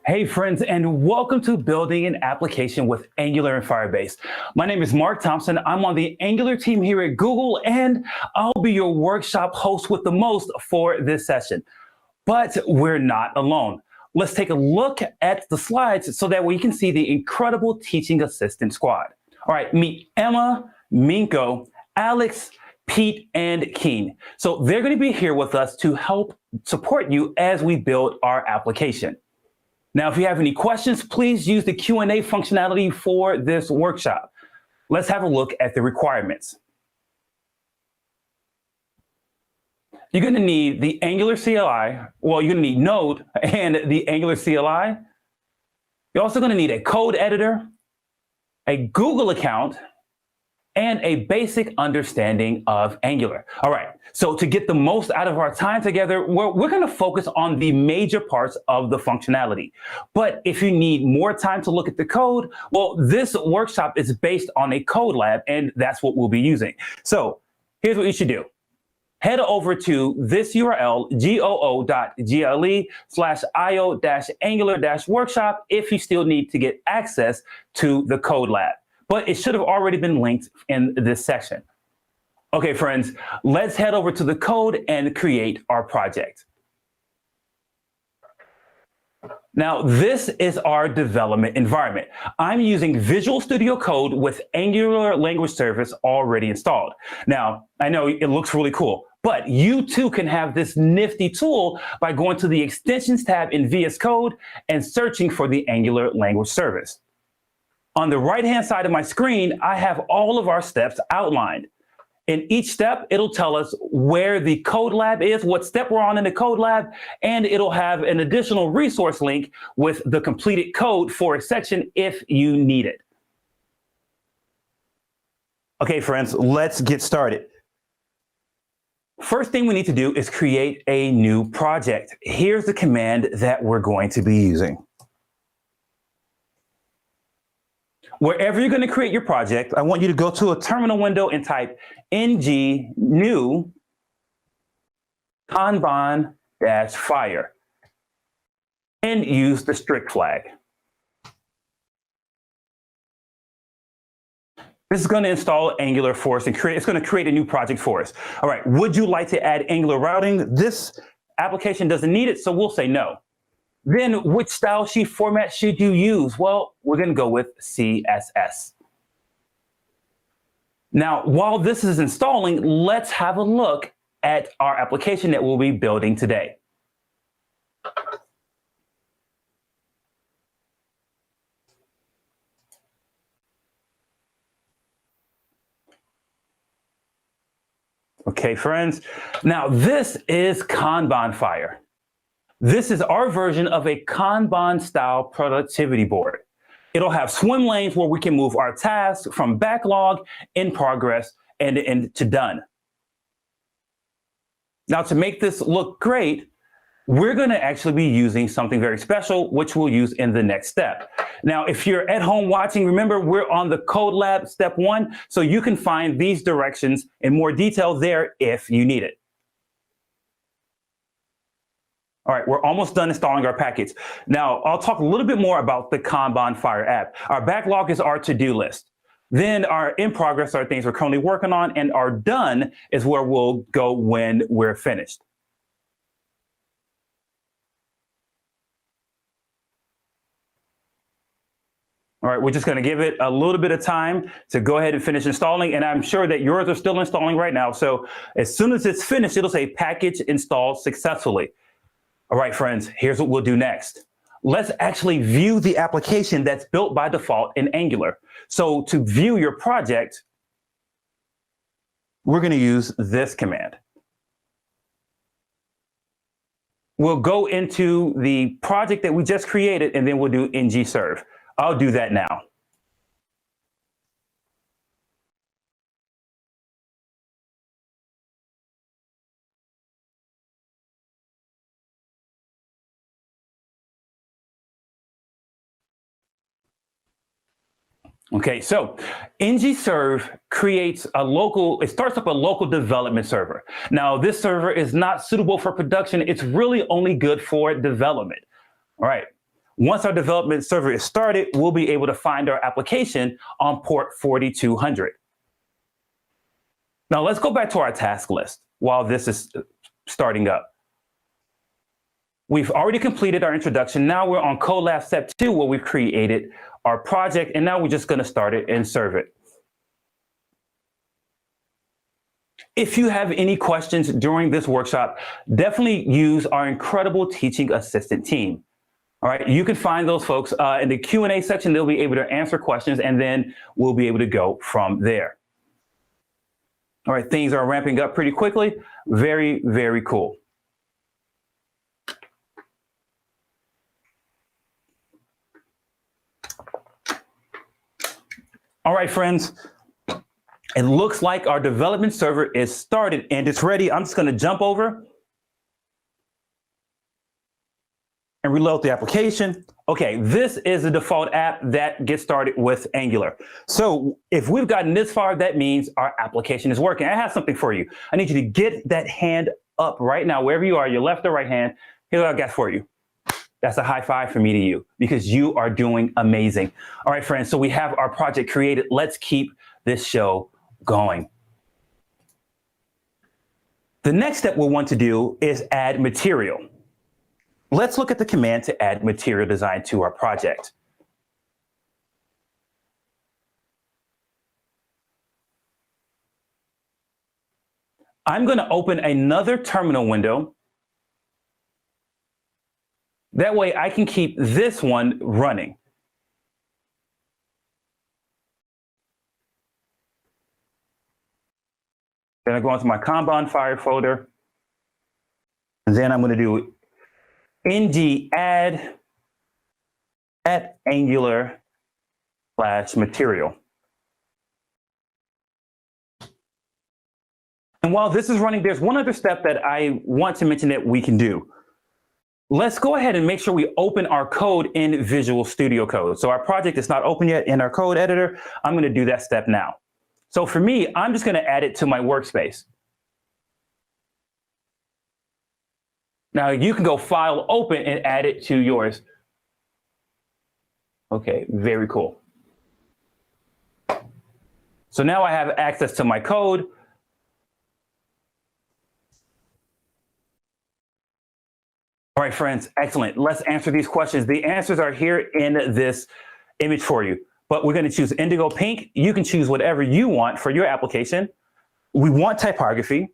Hey friends, and welcome to Building an Application with Angular and Firebase. My name is Mark Thompson. I'm on the Angular team here at Google, and I'll be your workshop host with the most for this session. But we're not alone. Let's take a look at the slides so that we can see the incredible teaching assistant squad. All right, meet Emma, Minko, Alex, Pete, and Keen. So they're going to be here with us to help support you as we build our application. Now, if you have any questions, please use the Q&A functionality for this workshop. Let's have a look at the requirements. You're going to need the Angular CLI. Well, you're going to need Node and the Angular CLI. You're also going to need a code editor, a Google account, and a basic understanding of Angular. All right, so to get the most out of our time together, we're going to focus on the major parts of the functionality. But if you need more time to look at the code, well, this workshop is based on a code lab, and that's what we'll be using. So here's what you should do. Head over to this URL, goo.gle/io-angular-workshop if you still need to get access to the code lab. But it should have already been linked in this section. Okay, friends, let's head over to the code and create our project. Now, this is our development environment. I'm using Visual Studio Code with Angular Language Service already installed. Now, I know it looks really cool, but you too can have this nifty tool by going to the Extensions tab in VS Code and searching for the Angular Language Service. On the right-hand side of my screen, I have all of our steps outlined. In each step, it'll tell us where the code lab is, what step we're on in the code lab, and it'll have an additional resource link with the completed code for a section if you need it. Okay, friends, let's get started. First thing we need to do is create a new project. Here's the command that we're going to be using. Wherever you're going to create your project, I want you to go to a terminal window and type ng new kanban-fire and use the strict flag. This is going to install Angular for us and it's going to create a new project for us. All right, would you like to add Angular routing? This application doesn't need it, so we'll say no. Then which style sheet format should you use? Well, we're going to go with CSS. Now, while this is installing, let's have a look at our application that we'll be building today. Okay, friends. Now, this is Kanban-Fire. This is our version of a Kanban-style productivity board. It'll have swim lanes where we can move our tasks from backlog, in progress, and to done. Now, to make this look great, we're going to actually be using something very special, which we'll use in the next step. Now, if you're at home watching, remember, we're on the Code Lab Step 1, so you can find these directions in more detail there if you need it. All right, we're almost done installing our package. Now, I'll talk a little bit more about the Kanban-Fire app. Our backlog is our to-do list. Then our in progress are things we're currently working on, and our done is where we'll go when we're finished. All right, we're just going to give it a little bit of time to go ahead and finish installing, and I'm sure that yours are still installing right now. So as soon as it's finished, it'll say package installed successfully. All right, friends, here's what we'll do next. Let's actually view the application that's built by default in Angular. So to view your project, we're going to use this command. We'll go into the project that we just created, and then we'll do ng-serve. I'll do that now. Okay, so ng-serve creates a local, it starts up a local development server. Now, this server is not suitable for production. It's really only good for development. All right, Once our development server is started, we'll be able to find our application on port 4200. Now let's go back to our task list while this is starting up. We've already completed our introduction. Now we're on Code Lab Step 2, where we've created our project, and now we're just going to start it and serve it. If you have any questions during this workshop, definitely use our incredible teaching assistant team. All right, you can find those folks in the Q&A section. They'll be able to answer questions, and then we'll be able to go from there. All right, things are ramping up pretty quickly. Very, very cool. All right, friends, it looks like our development server is started and it's ready. I'm just going to jump over and reload the application. Okay, this is the default app that gets started with Angular. So if we've gotten this far, that means our application is working. I have something for you. I need you to get that hand up right now, wherever you are, your left or right hand. Here's what I got for you. That's a high five for me to you because you are doing amazing. All right, friends, so we have our project created. Let's keep this show going. The next step we'll want to do is add material. Let's look at the command to add material design to our project. I'm going to open another terminal window. That way I can keep this one running. Then I go into my Angularfire folder. And then I'm going to do ng add at Angular/material. And while this is running, there's one other step that I want to mention that we can do. Let's go ahead and make sure we open our code in Visual Studio Code. So our project is not open yet in our code editor. I'm going to do that step now. So for me, I'm just going to add it to my workspace. Now you can go File, Open, and add it to yours. Okay, very cool. So now I have access to my code. All right, friends, excellent. Let's answer these questions. The answers are here in this image for you, but we're going to choose indigo pink. You can choose whatever you want for your application. We want typography,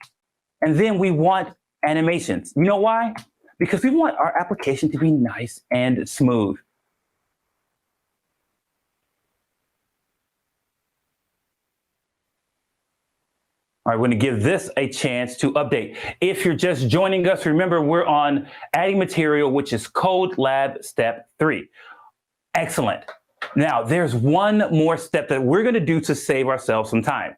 and then we want animations. You know why? Because we want our application to be nice and smooth. All right, we're going to give this a chance to update. If you're just joining us, remember we're on adding material, which is Code Lab Step 3. Excellent. Now, there's one more step that we're going to do to save ourselves some time.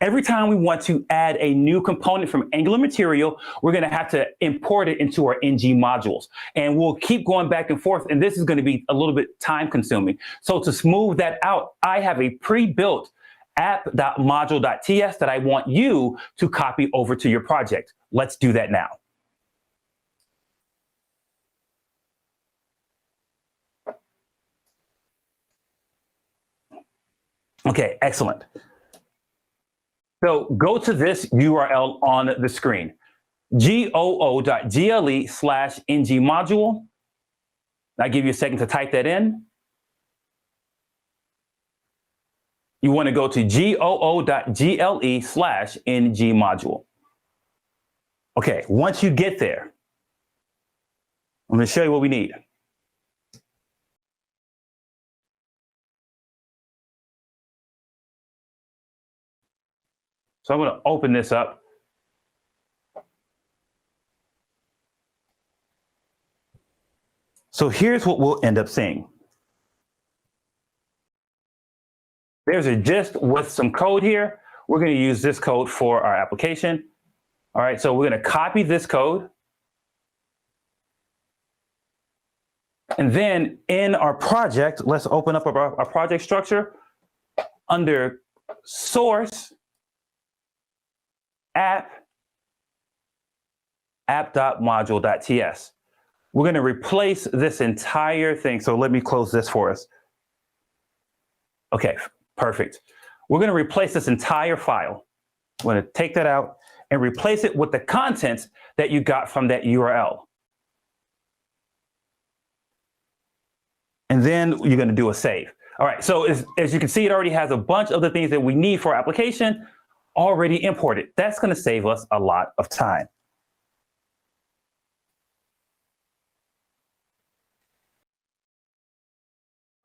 Every time we want to add a new component from Angular material, we're going to have to import it into our ng modules. And we'll keep going back and forth, and this is going to be a little bit time consuming. So to smooth that out, I have a pre-built app.module.ts that I want you to copy over to your project. Let's do that now. Okay, excellent. So go to this URL on the screen, goo.gle/ng-module. I'll give you a second to type that in. You want to go to goo.gle/ng-module. Okay, once you get there, I'm going to show you what we need. So I'm going to open this up. So here's what we'll end up seeing. There's a gist with some code here. We're going to use this code for our application. All right, so we're going to copy this code. And then in our project, let's open up our project structure under source, app.module.ts. we're going to replace this entire thing. So let me close this for us. Okay, perfect. We're going to replace this entire file. We're going to take that out and replace it with the contents that you got from that URL. And then you're going to do a save. All right, so as you can see, it already has a bunch of the things that we need for our application already imported. That's going to save us a lot of time.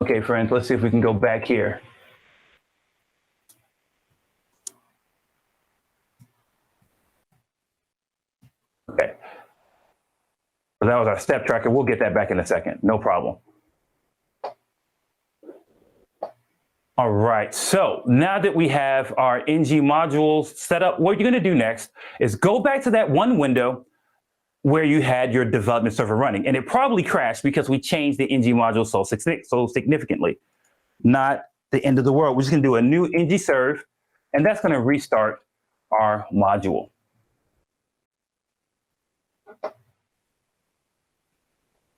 Okay, friends, let's see if we can go back here. Okay. So that was our step tracker. We'll get that back in a second. No problem. All right, so now that we have our ng modules set up, what you're going to do next is go back to that one window where you had your development server running. And it probably crashed because we changed the ng module so significantly. Not the end of the world. We're just going to do a new ng serve, and that's going to restart our module.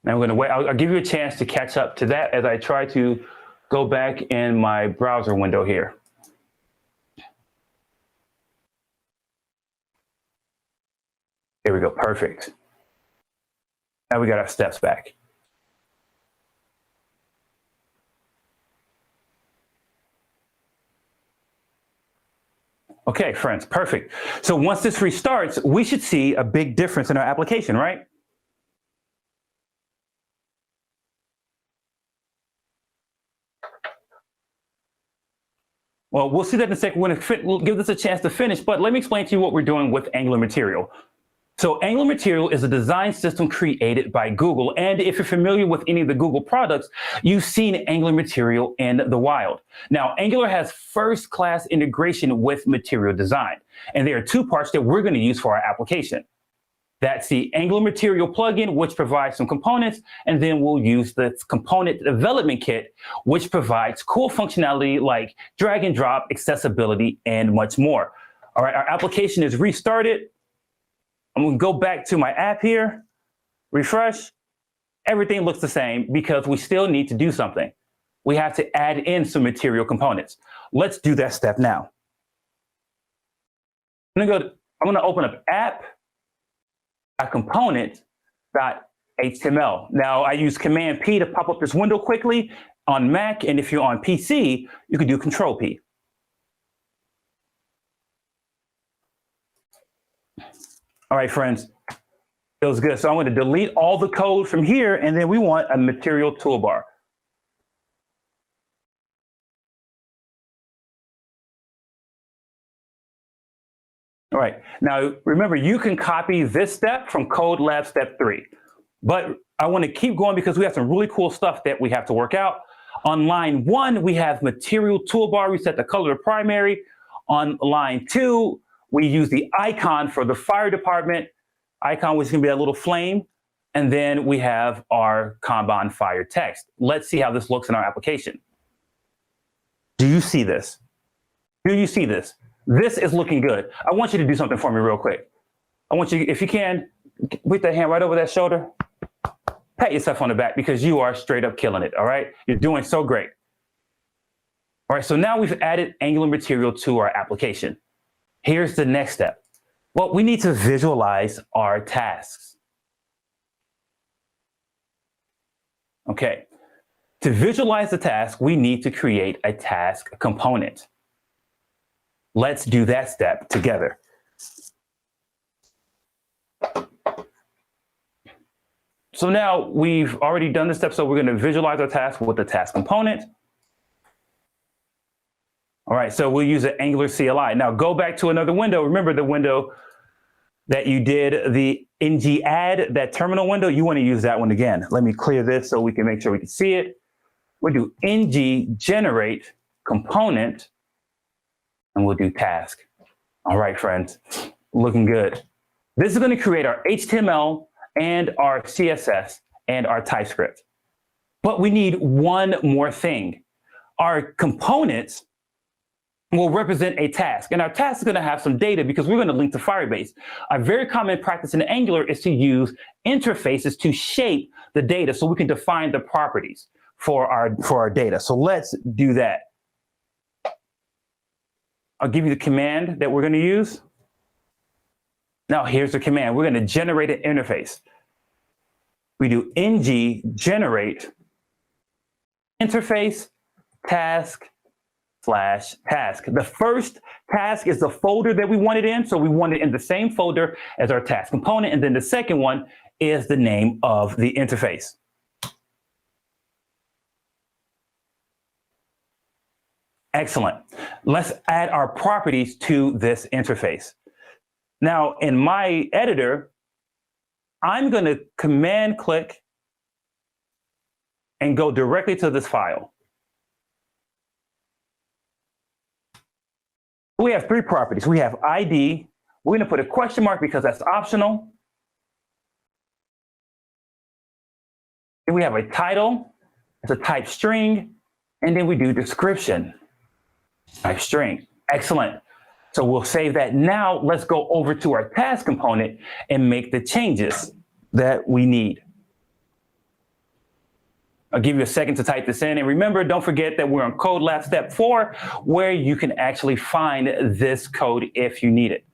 Now we're going to wait. I'll give you a chance to catch up to that as I try to go back in my browser window here. Here we go, perfect. Now we got our steps back. Okay, friends, perfect. So once this restarts, we should see a big difference in our application, right? Well, we'll see that in a second. We'll give this a chance to finish, but let me explain to you what we're doing with Angular Material. So Angular Material is a design system created by Google. And if you're familiar with any of the Google products, you've seen Angular Material in the wild. Now, Angular has first-class integration with material design. And there are two parts that we're going to use for our application. That's the Angular Material plugin, which provides some components, and then we'll use the component development kit, which provides cool functionality like drag and drop, accessibility, and much more. All right, our application is restarted. I'm going to go back to my app here, refresh. Everything looks the same because we still need to do something. We have to add in some material components. Let's do that step now. I'm going to open up app. Component.html. Now I use Command P to pop up this window quickly on Mac, and if you're on PC, you can do Control P. All right, friends, feels good. So I'm going to delete all the code from here, and then we want a material toolbar. All right, now remember, you can copy this step from Code Lab Step 3, but I want to keep going because we have some really cool stuff that we have to work out. On line 1, we have material toolbar. We set the color to primary. On line 2, we use the icon for the fire department icon, which is going to be a little flame. And then we have our Kanban fire text. Let's see how this looks in our application. Do you see this? Do you see this? This is looking good. I want you to do something for me real quick. I want you, if you can, put that hand right over that shoulder. Pat yourself on the back because you are straight up killing it, all right? You're doing so great. All right, so now we've added Angular Material to our application. Here's the next step. Well, we need to visualize our tasks. Okay, to visualize the task, we need to create a task component. Let's do that step together. So now we've already done this step, so we're going to visualize our task with the task component. All right, so we'll use an Angular CLI. Now go back to another window. Remember the window that you did, the ng add, that terminal window, you want to use that one again. Let me clear this so we can make sure we can see it. We'll do ng generate component, and we'll do task. All right, friends, looking good. This is going to create our HTML and our CSS and our TypeScript. But we need one more thing. Our components will represent a task. And our task is going to have some data because we're going to link to Firebase. A very common practice in Angular is to use interfaces to shape the data so we can define the properties for our data. So let's do that. I'll give you the command that we're going to use. Now here's the command. We're going to generate an interface. We do ng generate interface task / task. The first task is the folder that we want it in. So we want it in the same folder as our task component. And then the second one is the name of the interface. Excellent. Let's add our properties to this interface. Now in my editor, I'm going to command click and go directly to this file. We have three properties. We have ID. We're going to put a question mark because that's optional. Then we have a title. It's a type string. And then we do description. Type string. Excellent. So we'll save that. Now let's go over to our task component and make the changes that we need. I'll give you a second to type this in. And remember, don't forget that we're on Code Lab Step 4, where you can actually find this code if you need it.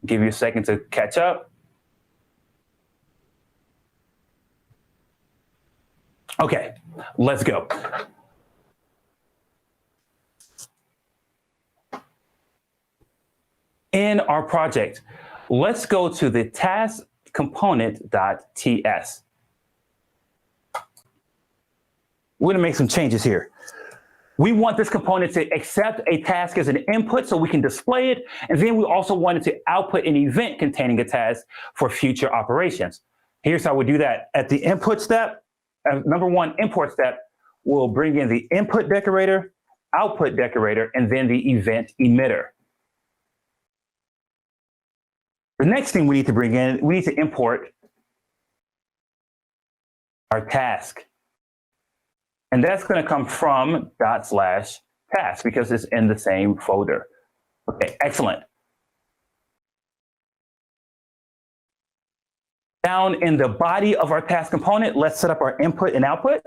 Give you a second to catch up. Okay, let's go. In our project, let's go to the task component.ts. We're going to make some changes here. We want this component to accept a task as an input so we can display it. And then we also want it to output an event containing a task for future operations. Here's how we do that. At the input step, number one import step, we'll bring in the input decorator, output decorator, and then the event emitter. The next thing we need to bring in, we need to import our task. And that's going to come from /task because it's in the same folder. Okay, excellent. Down in the body of our task component, let's set up our input and output.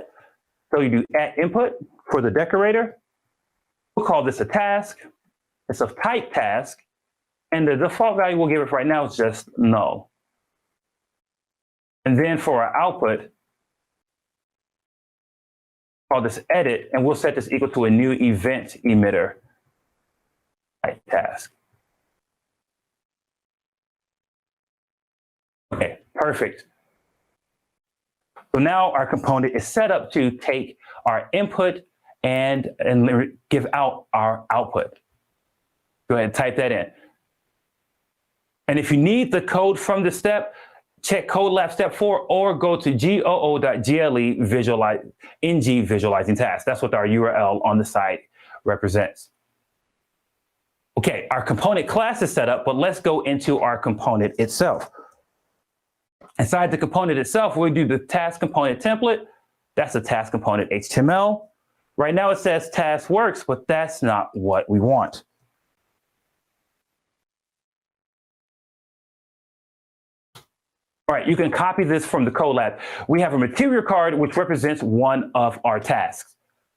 So you do @input for the decorator. We'll call this a task. It's of type task. And the default value we'll give it right now is just null. And then for our output, call this edit, and we'll set this equal to a new event emitter type task. Okay, perfect. So now our component is set up to take our input and give out our output. Go ahead and type that in. And if you need the code from the step, check Code Lab Step 4 or go to goo.gle visualizing tasks. That's what our URL on the site represents. Okay, our component class is set up, but let's go into our component itself. Inside the component itself, we do the task component template. That's the task component HTML. Right now it says task works, but that's not what we want. All right, you can copy this from the Code Lab. We have a material card which represents one of our tasks.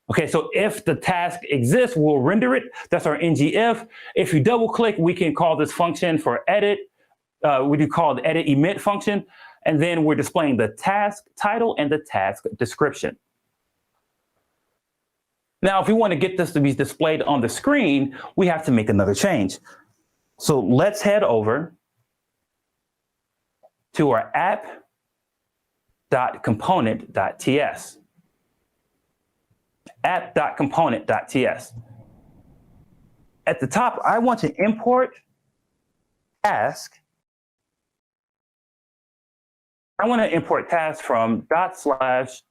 Okay, so if the task exists, we'll render it. That's our ngIf. If you double click, we can call this function for edit. We do call the edit emit function. And then we're displaying the task title and the task description. Now, if we want to get this to be displayed on the screen, we have to make another change. So let's head over to our app.component.ts. app.component.ts. At the top, I want to import task. I want to import task from /task/task.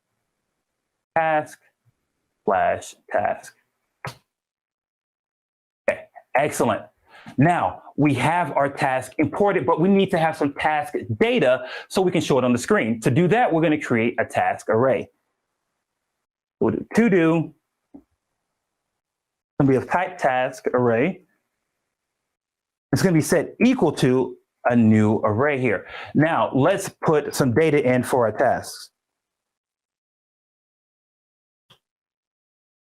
Okay, excellent. Now we have our task imported, but we need to have some task data so we can show it on the screen. To do that, we're going to create a task array. We'll do to do going to be of type task array. It's going to be set equal to a new array here. Now, let's put some data in for our tasks.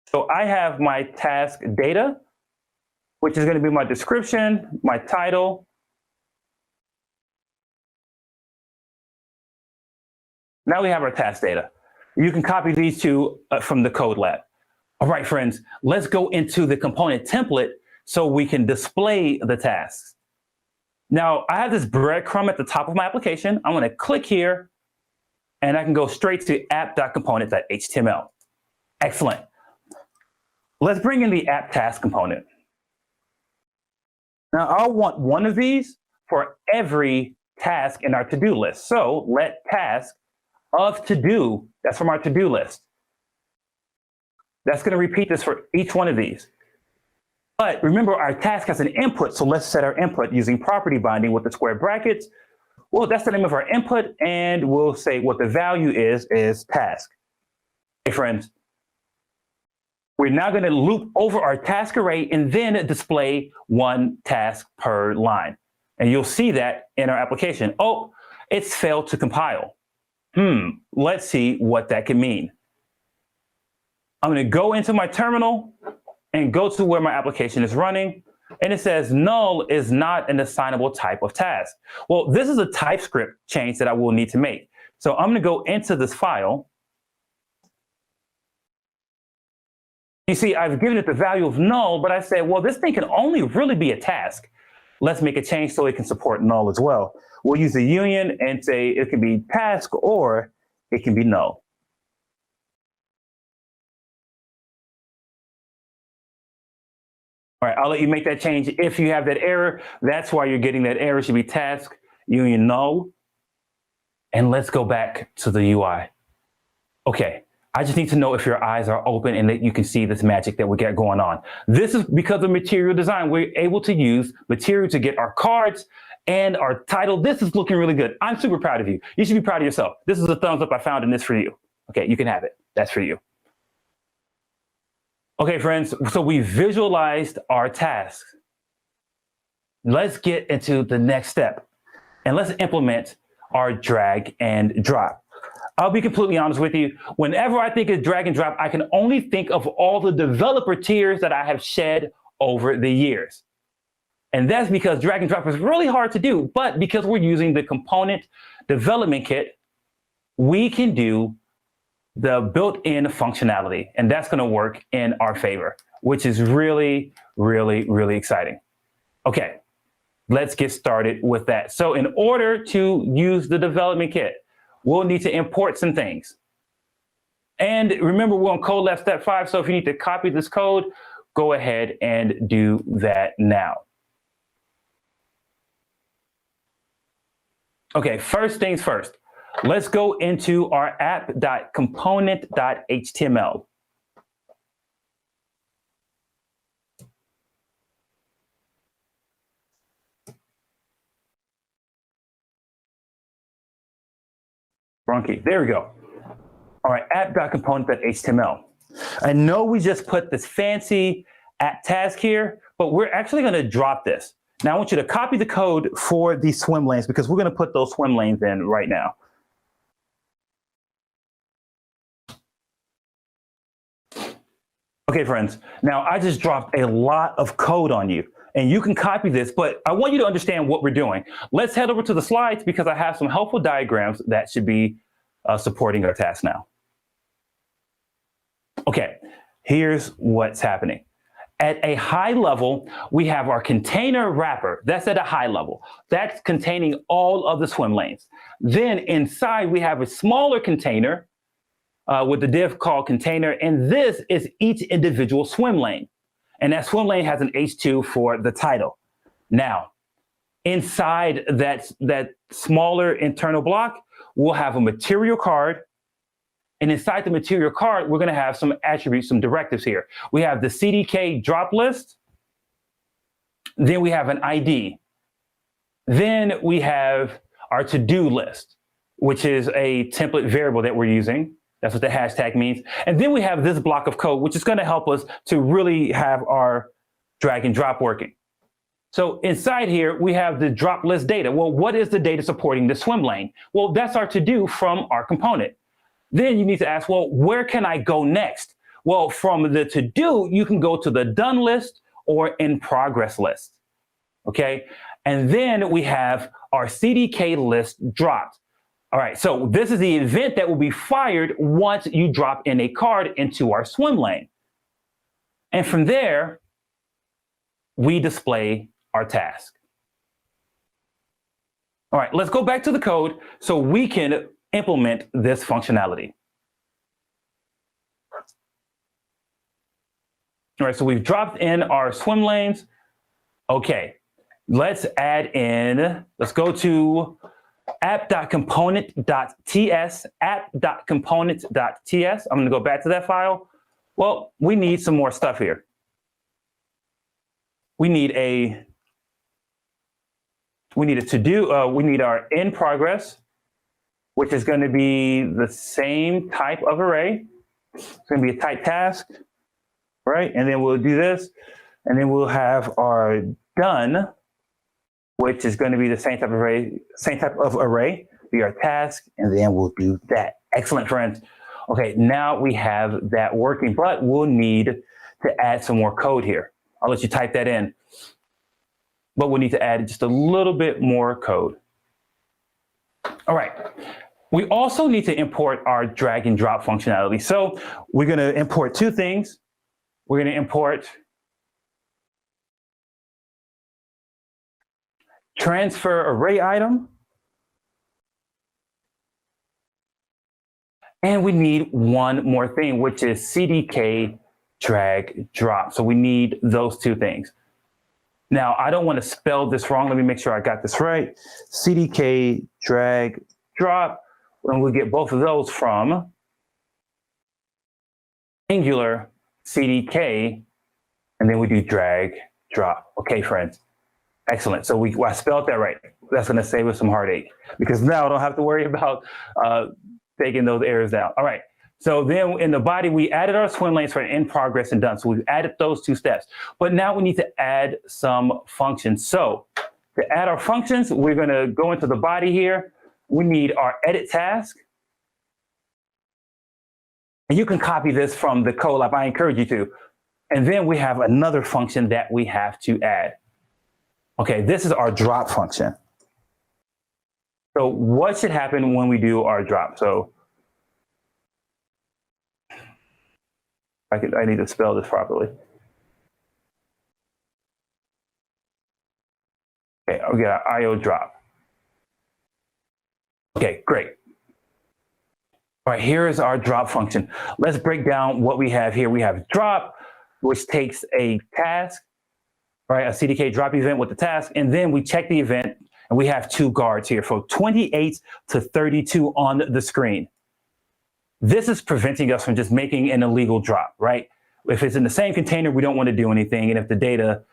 So I have my task data, which is going to be my description, my title. Now we have our task data. You can copy these two from the code lab. All right, friends, let's go into the component template so we can display the tasks. Now, I have this breadcrumb at the top of my application. I'm going to click here, and I can go straight to app.component.html. Excellent. Let's bring in the app task component. Now, I'll want one of these for every task in our to-do list. So let task of to-do, that's from our to-do list. That's going to repeat this for each one of these. But remember, our task has an input, so let's set our input using property binding with the square brackets. Well, that's the name of our input, and we'll say what the value is task. Hey, friends, we're now going to loop over our task array and then display one task per line. And you'll see that in our application. Oh, it's failed to compile. Let's see what that can mean. I'm going to go into my terminal and go to where my application is running. And it says null is not an assignable type of task. Well, this is a TypeScript change that I will need to make. So I'm going to go into this file. You see, I've given it the value of null, but I said, well, this thing can only really be a task. Let's make a change so it can support null as well. We'll use the union and say it can be task or it can be null. All right, I'll let you make that change. If you have that error, that's why you're getting that error. It should be task, union, null. And let's go back to the UI. Okay, I just need to know if your eyes are open and that you can see this magic that we got going on. This is because of material design. We're able to use material to get our cards and our title. This is looking really good. I'm super proud of you. You should be proud of yourself. This is a thumbs up I found in this for you. Okay, you can have it. That's for you. Okay, friends, so we visualized our tasks. Let's get into the next step and let's implement our drag and drop. I'll be completely honest with you. Whenever I think of drag and drop, I can only think of all the developer tears that I have shed over the years. And that's because drag and drop is really hard to do, but because we're using the component development kit, we can do the built-in functionality, and that's going to work in our favor, which is really, really, really exciting. Okay, let's get started with that. So in order to use the development kit, we'll need to import some things. And remember, we're on code lab step 5, so if you need to copy this code, go ahead and do that now. Okay, first things first. Let's go into our app.component.html. Brunky, there we go. All right, app.component.html. I know we just put this fancy app task here, but we're actually going to drop this. Now I want you to copy the code for these swim lanes because we're going to put those swim lanes in right now. Okay, friends, now I just dropped a lot of code on you, and you can copy this, but I want you to understand what we're doing. Let's head over to the slides because I have some helpful diagrams that should be supporting our task now. Okay, here's what's happening. At a high level, we have our container wrapper. That's at a high level. That's containing all of the swim lanes. Then inside, we have a smaller container with the div called container, and this is each individual swim lane. And that swim lane has an H2 for the title. Now, inside that smaller internal block, we'll have a material card. And inside the material card, we're going to have some attributes, some directives here. We have the CDK drop list. Then we have an ID. Then we have our to-do list, which is a template variable that we're using. That's what the hashtag means. And then we have this block of code, which is going to help us to really have our drag and drop working. So inside here, we have the drop list data. Well, what is the data supporting the swim lane? Well, that's our to-do from our component. Then you need to ask, well, where can I go next? Well, from the to-do, you can go to the done list or in progress list, okay? And then we have our CDK list dropped. All right, so this is the event that will be fired once you drop in a card into our swim lane. And from there, we display our task. All right, let's go back to the code so we can implement this functionality. All right, so we've dropped in our swim lanes. Okay, let's add in, let's go to app.component.ts, app.component.ts. I'm going to go back to that file. Well, we need some more stuff here. We need a to-do, we need our in progress, which is going to be the same type of array. It's going to be a type task, right? And then we'll do this, and then we'll have our done, which is going to be the same type of array, be our task, and then we'll do that. Excellent, friends. Okay, now we have that working, but we'll need to add some more code here. I'll let you type that in, but we'll need to add just a little bit more code. All right, we also need to import our drag and drop functionality. So we're going to import two things. We're going to import transfer array item, and we need one more thing, which is CDK drag drop. So we need those two things. Now, I don't want to spell this wrong. Let me make sure I got this right. CDK drag drop, and we'll get both of those from Angular CDK, and then we do drag drop. Okay, friends. Excellent. So I spelled that right. That's going to save us some heartache because now I don't have to worry about taking those errors down. All right. So then in the body, we added our swim lanes for in progress and done. So we've added those two steps. But now we need to add some functions. So to add our functions, we're going to go into the body here. We need our edit task. And you can copy this from the code lab. I encourage you to. And then we have another function that we have to add. Okay, this is our drop function. So what should happen when we do our drop? So I need to spell this properly. Okay, we got our IO drop. Okay, great. All right, here is our drop function. Let's break down what we have here. We have drop, which takes a task, right? A CDK drop event with the task, and then we check the event, and we have two guards here from 28 to 32 on the screen. This is preventing us from just making an illegal drop, right? If it's in the same container, we don't want to do anything, and if the data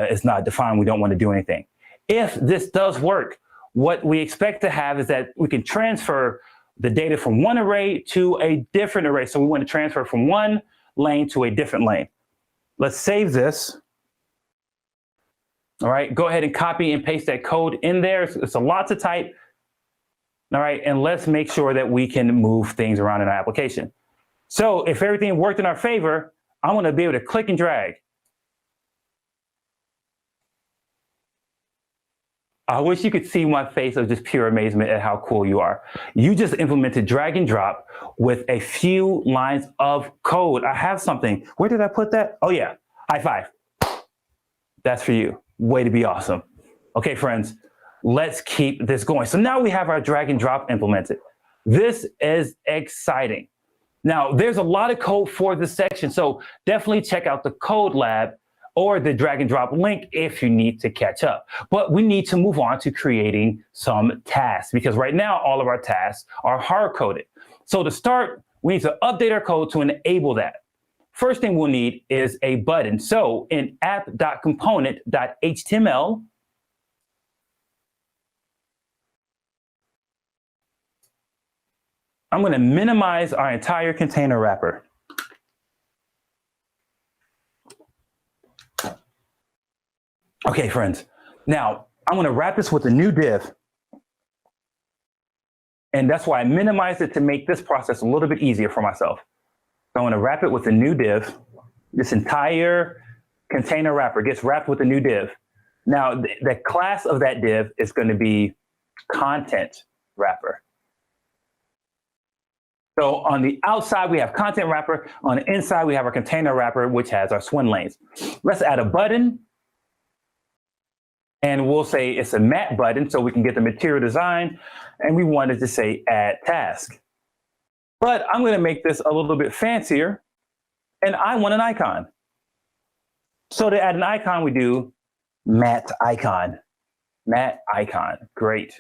is not defined, we don't want to do anything. If this does work, what we expect to have is that we can transfer the data from one array to a different array. So we want to transfer from one lane to a different lane. Let's save this. All right, go ahead and copy and paste that code in there. It's a lot to type. All right, and let's make sure that we can move things around in our application. So if everything worked in our favor, I want to be able to click and drag. I wish you could see my face of just pure amazement at how cool you are. You just implemented drag and drop with a few lines of code. I have something. Where did I put that? Oh yeah, high five. That's for you. Way to be awesome. Okay, friends, let's keep this going. So now we have our drag and drop implemented. This is exciting. Now, there's a lot of code for this section, so definitely check out the code lab or the drag and drop link if you need to catch up. But we need to move on to creating some tasks because right now all of our tasks are hard-coded. So to start, we need to update our code to enable that. First thing we'll need is a button. So in app.component.html, I'm going to minimize our entire container wrapper. Okay, friends. Now, I'm going to wrap this with a new div. And that's why I minimized it to make this process a little bit easier for myself. So I'm going to wrap it with a new div. This entire container wrapper gets wrapped with a new div. Now, the class of that div is going to be content wrapper. So on the outside, we have content wrapper. On the inside, we have our container wrapper, which has our swim lanes. Let's add a button. And we'll say it's a matte button so we can get the material design. And we wanted to say add task. But I'm going to make this a little bit fancier. And I want an icon. So to add an icon, we do matte icon. Matte icon. Great.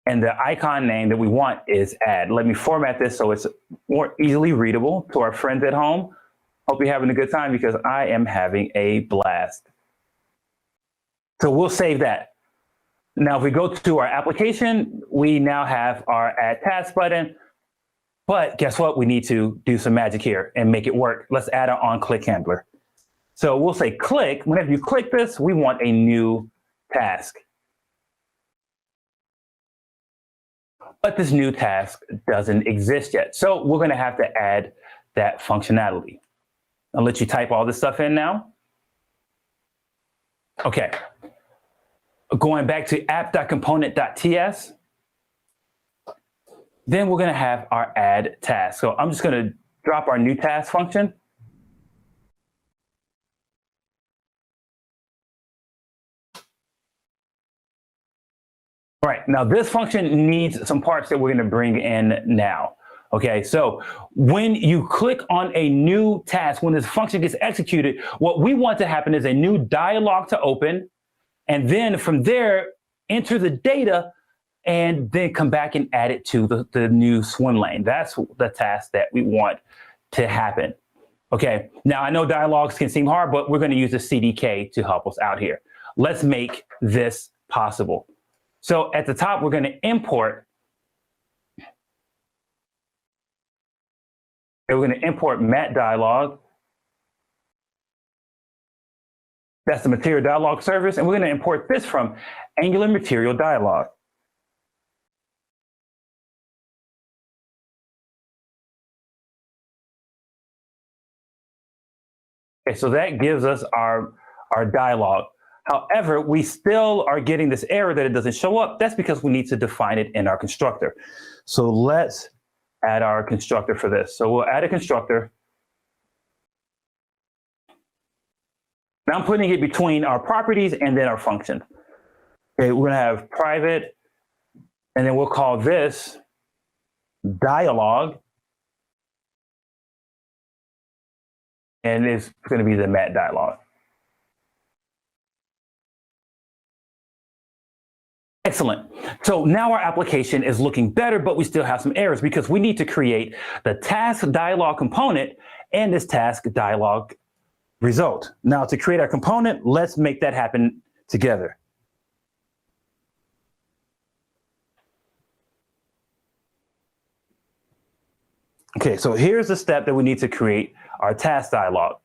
And the icon name that we want is add. Let me format this so it's more easily readable to our friends at home. Hope you're having a good time because I am having a blast. So we'll save that. Now, if we go to our application, we now have our add task button. But guess what? We need to do some magic here and make it work. Let's add our on-click handler. So we'll say click. Whenever you click this, we want a new task. But this new task doesn't exist yet. So we're going to have to add that functionality. I'll let you type all this stuff in now. Okay. Going back to app.component.ts. Then we're going to have our add task. So I'm just going to drop our new task function. All right, now this function needs some parts that we're going to bring in now. Okay, so when you click on a new task, when this function gets executed, what we want to happen is a new dialog to open. And then from there, enter the data and then come back and add it to the new swim lane. That's the task that we want to happen. Okay, now I know dialogues can seem hard, but we're going to use the CDK to help us out here. Let's make this possible. So at the top, we're going to import. We're going to import mat dialog. That's the material dialog service. And we're going to import this from Angular material dialog. Okay, so that gives us our dialog. However, we still are getting this error that it doesn't show up. That's because we need to define it in our constructor. So let's add our constructor for this. So we'll add a constructor. Now I'm putting it between our properties and then our function. Okay, we're going to have private, and then we'll call this dialog. And it's going to be the mat dialog. Excellent. So now our application is looking better, but we still have some errors because we need to create the task dialog component and this task dialog result. Now to create our component, let's make that happen together. Okay, so here's the step that we need to create our task dialog.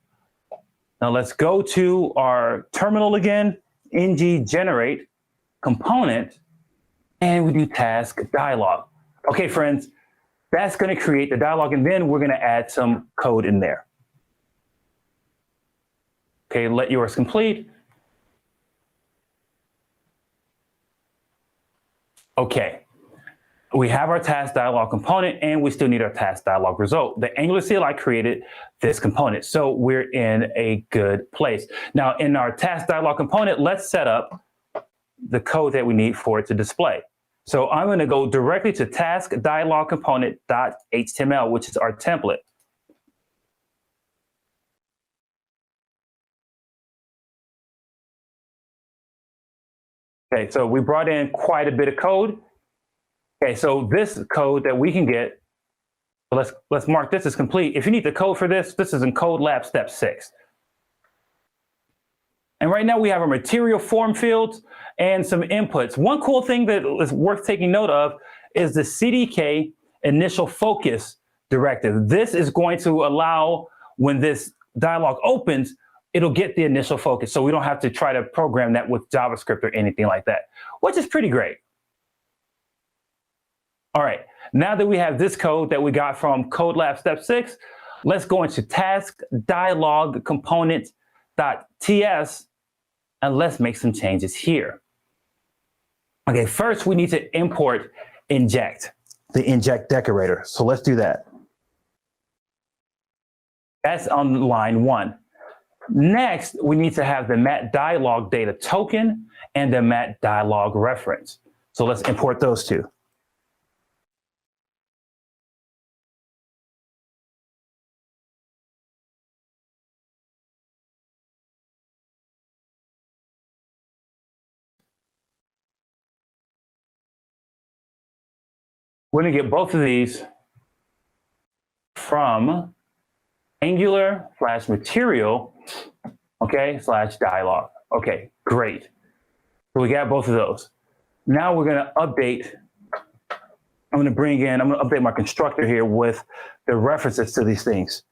Now let's go to our terminal again, ng generate component, and we do task dialog. Okay, friends, that's going to create the dialog, and then we're going to add some code in there. Okay, let yours complete. Okay, we have our task dialog component, and we still need our task dialog result. The Angular CLI created this component, so we're in a good place. Now, in our task dialog component, let's set up the code that we need for it to display. So I'm going to go directly to task dialog component.html, which is our template. Okay, so we brought in quite a bit of code. Okay, so this code that we can get, let's mark this as complete. If you need the code for this, this is in Code Lab Step 6. And right now we have our material form fields and some inputs. One cool thing that is worth taking note of is the CDK initial focus directive. This is going to allow when this dialog opens, it'll get the initial focus. So we don't have to try to program that with JavaScript or anything like that, which is pretty great. All right, now that we have this code that we got from Code Lab Step 6, let's go into task dialog component.ts and let's make some changes here. Okay, first we need to import inject, the inject decorator. So let's do that. That's on line 1. Next, we need to have the mat dialog data token and the mat dialog reference. So let's import those two. We're going to get both of these from Angular/material, okay, /dialog. Okay, great. So we got both of those. Now we're going to update. I'm going to update my constructor here with the references to these things.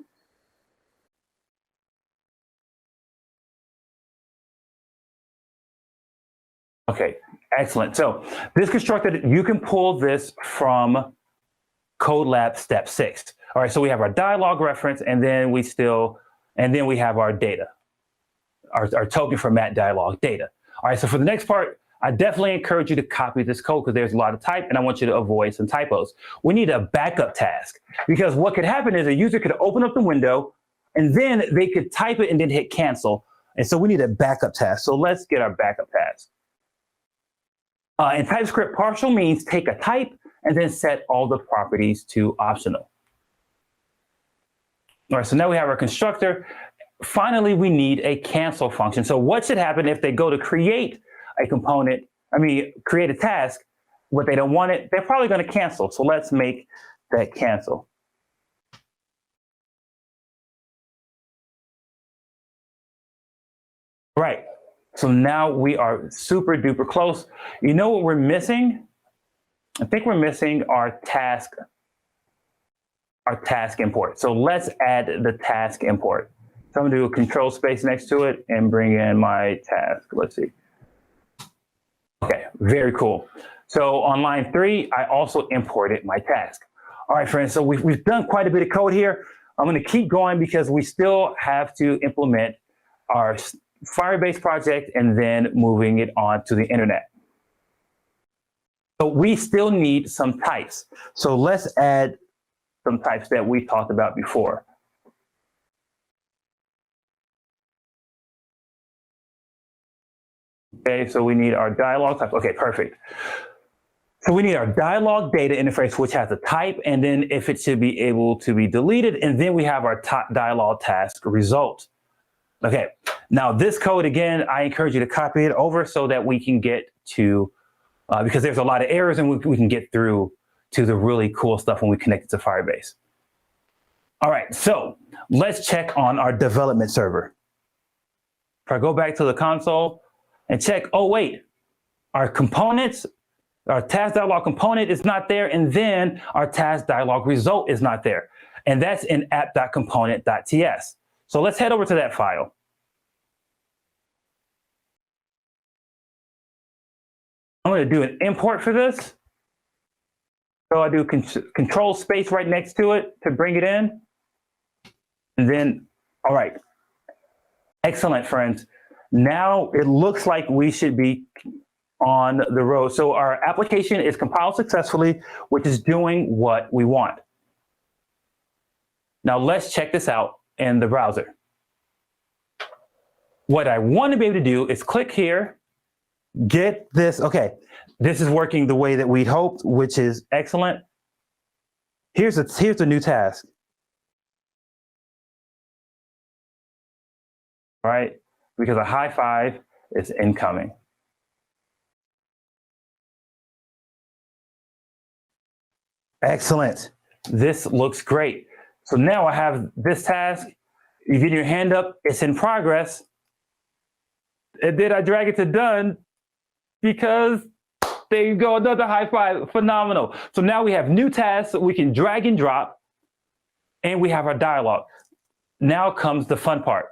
Okay, excellent. So this constructor, you can pull this from Code Lab Step 6. All right, so we have our dialog reference, and then we have our data, our token for mat dialog data. All right, so for the next part, I definitely encourage you to copy this code because there's a lot of type, and I want you to avoid some typos. We need a backup task because what could happen is a user could open up the window, and then they could type it and then hit cancel. And so we need a backup task. So let's get our backup task. In TypeScript, partial means take a type and then set all the properties to optional. All right, so now we have our constructor. Finally, we need a cancel function. So what should happen if they go to create a component, create a task, but they don't want it, they're probably going to cancel. So let's make that cancel. Right. So now we are super duper close. You know what we're missing? I think we're missing our task import. So let's add the task import. So I'm gonna do a control space next to it and bring in my task. Let's see. Okay, very cool. So on line 3, I also imported my task. All right, friends, so we've done quite a bit of code here. I'm gonna keep going because we still have to implement our Firebase project and then moving it on to the internet. So we still need some types. So let's add some types that we talked about before. Okay, so we need our dialog type. Okay, perfect. So we need our dialog data interface, which has a type, and then if it should be able to be deleted, and then we have our dialog task result. Okay, now this code, again, I encourage you to copy it over so that we can get to, because there's a lot of errors and we can get through to the really cool stuff when we connect it to Firebase. All right, so let's check on our development server. If I go back to the console and check, oh wait, our components, our task dialog component is not there, and then our task dialog result is not there. And that's in app.component.ts. So let's head over to that file. I'm going to do an import for this. So I do control space right next to it to bring it in. And then, all right. Excellent, friends. Now it looks like we should be on the road. So our application is compiled successfully, which is doing what we want. Now let's check this out in the browser. What I want to be able to do is click here, get this. Okay, this is working the way that we'd hoped, which is excellent. Here's the new task. All right, because a high five is incoming. Excellent. This looks great. So now I have this task. You get your hand up, it's in progress. And then I drag it to done because There you go, another high five, phenomenal. So now we have new tasks we can drag and drop, and we have our dialog. Now comes the fun part.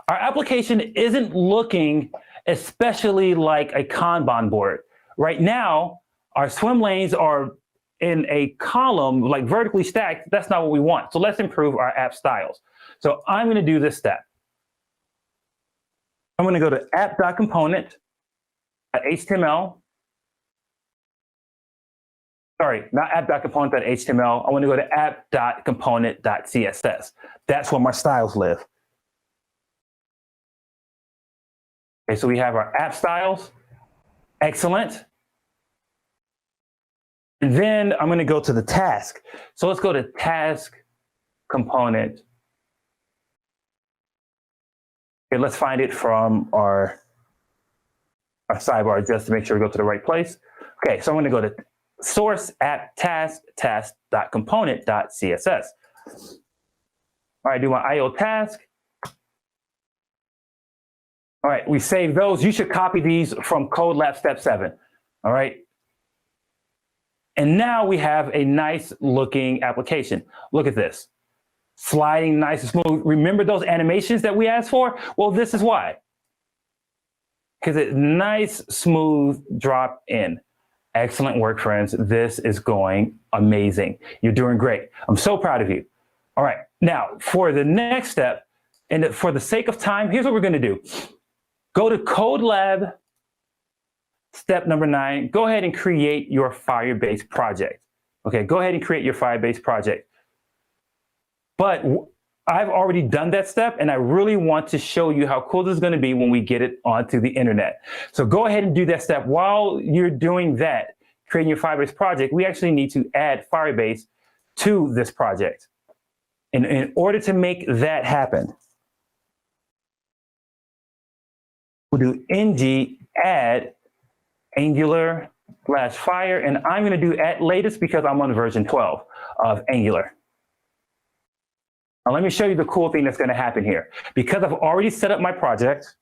Our application isn't looking especially like a Kanban board. Right now, our swim lanes are in a column, like vertically stacked. That's not what we want. So let's improve our app styles. So I'm going to do this step. I'm going to go to app.component.html. Sorry, not app.component.html. I want to go to app.component.css. That's where my styles live. Okay, so we have our app styles. Excellent. And then I'm going to go to the task. So let's go to task component. Okay, let's find it from our sidebar just to make sure we go to the right place. Okay, so I'm going to go to source app task.component.css. All right, do my IO task. All right, we saved those. You should copy these from Code Lab Step 7. All right. And now we have a nice looking application. Look at this. Sliding nice and smooth. Remember those animations that we asked for? Well, this is why. Because it's nice, smooth drop in. Excellent work, friends. This is going amazing. You're doing great. I'm so proud of you. All right. Now, for the next step, and for the sake of time, here's what we're going to do. Go to Code Lab, step number 9. Go ahead and create your Firebase project. Okay, go ahead and create your Firebase project. But I've already done that step, and I really want to show you how cool this is going to be when we get it onto the internet. So go ahead and do that step. While you're doing that, creating your Firebase project, we actually need to add Firebase to this project. And in order to make that happen, we'll do ng add Angular/Fire, and I'm going to do at latest because I'm on version 12 of Angular. Now let me show you the cool thing that's going to happen here. Because I've already set up my project,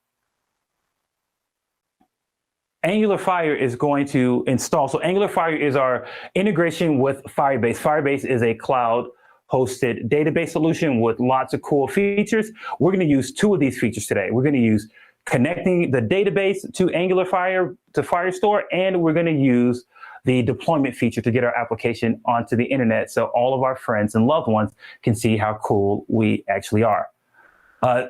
Angularfire is going to install. So Angularfire is our integration with Firebase. Firebase is a cloud-hosted database solution with lots of cool features. We're going to use 2 of these features today. We're going to use connecting the database to Angularfire to Firestore, and we're going to use the deployment feature to get our application onto the internet so all of our friends and loved ones can see how cool we actually are.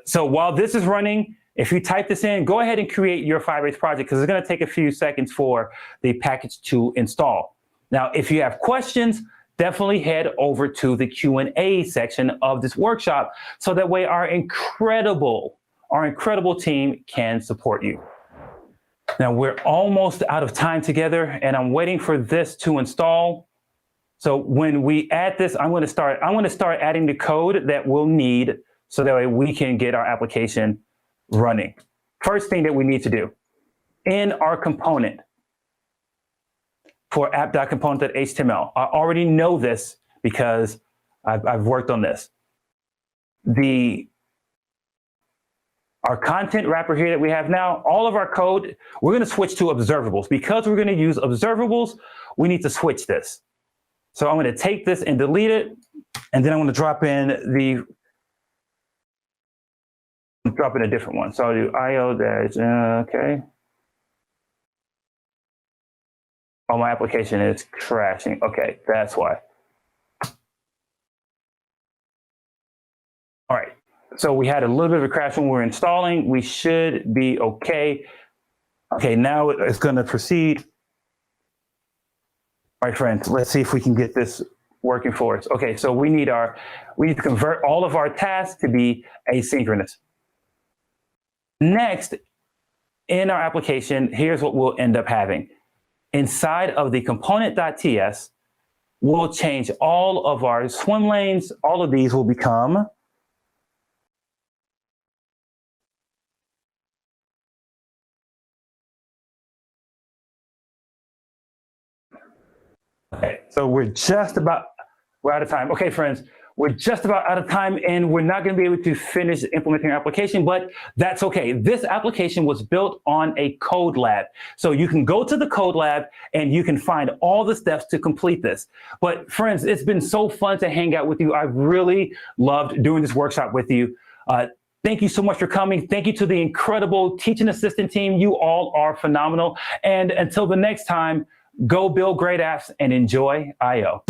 So while this is running, if you type this in, go ahead and create your Firebase project because it's going to take a few seconds for the package to install. Now, if you have questions, definitely head over to the Q&A section of this workshop so that way our incredible team can support you. Now we're almost out of time together and I'm waiting for this to install. So when we add this, I'm going to start adding the code that we'll need so that way we can get our application running. First thing that we need to do in our component for app.component.html. I already know this because I've worked on this. Our content wrapper here that we have now, all of our code, we're going to switch to observables. Because we're going to use observables, we need to switch this. So I'm going to take this and delete it, and then I'm going to drop in a different one. So I'll do IO dash, okay. Oh, my application is crashing. Okay, that's why. All right. So we had a little bit of a crash when we were installing. We should be okay. Okay, now it's going to proceed. All right, friends, let's see if we can get this working for us. Okay, so we need to convert all of our tasks to be asynchronous. Next, in our application, here's what we'll end up having. Inside of the component.ts, we'll change all of our swim lanes. All of these will become okay, so we're out of time. Okay, friends, we're just about out of time and we're not going to be able to finish implementing our application, but that's okay. This application was built on a code lab. So you can go to the code lab and you can find all the steps to complete this. But friends, it's been so fun to hang out with you. I've really loved doing this workshop with you. Thank you so much for coming. Thank you to the incredible teaching assistant team. You all are phenomenal. And until the next time, go build great apps and enjoy I/O.